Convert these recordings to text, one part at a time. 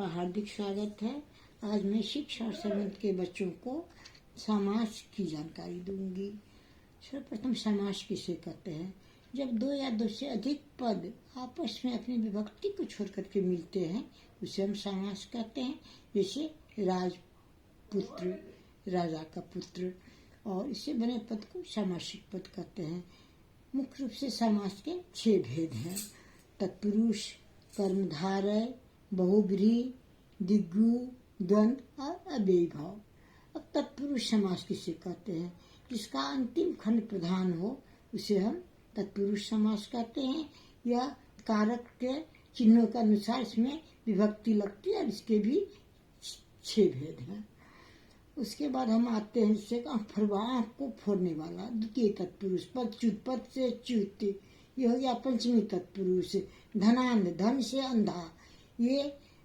आपका हार्दिक स्वागत है। आज मैं शिक्षा और संबंध के बच्चों को समास की जानकारी दूंगी। सर्वप्रथम समास किसे कहते हैं? जब दो या दो से अधिक पद आपस में अपनी विभक्ति को छोड़ करके मिलते हैं उसे हम समास कहते हैं। जैसे राजपुत्र, राजा का पुत्र, और इससे बने पद को समासिक पद कहते हैं। मुख्य रूप से समास के 6 भेद हैं: तत्पुरुष, कर्मधारय, बहुब्रीहि, दिगु, द्वंद्व और अव्ययीभाव। अब तत्पुरुष समास किसे कहते हैं? जिसका अंतिम खंड प्रधान हो उसे हम तत्पुरुष समास कहते हैं। यह कारक के चिन्हों के अनुसार इसमें विभक्ति लगती है और इसके भी 6 भेद हैं। उसके बाद हम आते हैं जिससे आंख को फोड़ने वाला द्वितीय तत्पुरुष। पदच्युत, पद से च्युत, ये हो गया पंचमी तत्पुरुष। धनांध, धन से अंधा, ये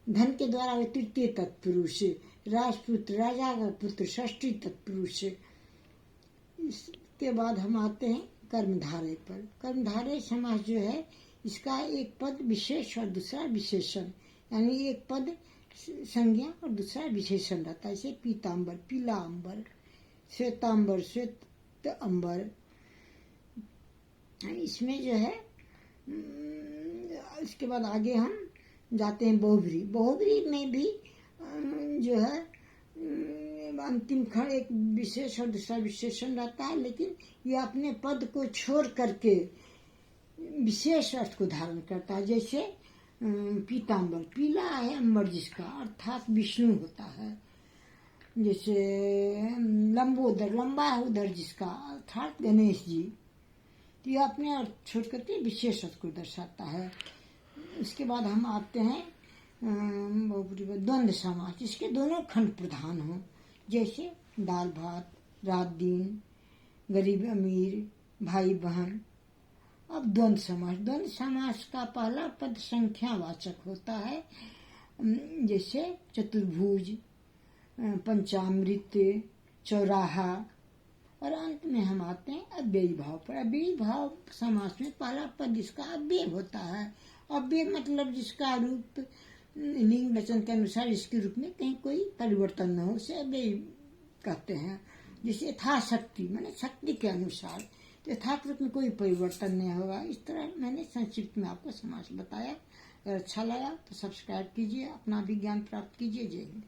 धन के द्वारा वे तृतीय तत्पुरुष। राजपुत्र, राजा का पुत्र, षष्ठी तत्पुरुष। इसके बाद हम आते हैं कर्मधारय पर। कर्मधारय समास जो है इसका एक पद विशेष और दूसरा विशेषण, यानी एक पद संज्ञा और दूसरा विशेषण रहता है। जैसे पीताम्बर, पीला अंबर, श्वेतांबर, श्वेत अंबर। इसमें जो है इसके बाद आगे हम जाते हैं बहुब्रीहि। बहुब्रीहि में भी जो है अंतिम खंड एक विशेष और दूसरा विशेषण रहता है, लेकिन यह अपने पद को छोड़ करके विशेष अर्थ को धारण करता है। जैसे पीताम्बर, पीला है अंबर जिसका, अर्थात विष्णु होता है। जैसे लंबोदर, लंबा है उधर जिसका, अर्थात गणेश जी। यह अपने अर्थ छोड़ करके विशेष अर्थ को दर्शाता है। इसके बाद हम आते हैं द्वंद्व समास, जिसके दोनों खंड प्रधान हो। जैसे दाल भात, रात दिन, गरीब अमीर, भाई बहन। अब द्वंद्व समास, द्वंद्व समास का पहला पद संख्यावाचक होता है। जैसे चतुर्भुज, पंचामृत, चौराहा। और अंत में हम आते हैं अव्ययीभाव पर। अव्ययीभाव समास में पहला पद इसका अव्यय होता है। अव्यय मतलब जिसका रूप लिंग वचन के अनुसार इसके रूप में कहीं कोई परिवर्तन न हो, उसे अव्यय कहते हैं। जैसे यथाशक्ति माने शक्ति के अनुसार, यथार्थ रूप में कोई परिवर्तन नहीं होगा। इस तरह मैंने संक्षिप्त में आपको समास बताया। अगर अच्छा लगा तो सब्सक्राइब कीजिए, अपना भी ज्ञान प्राप्त कीजिए। जय हिंद।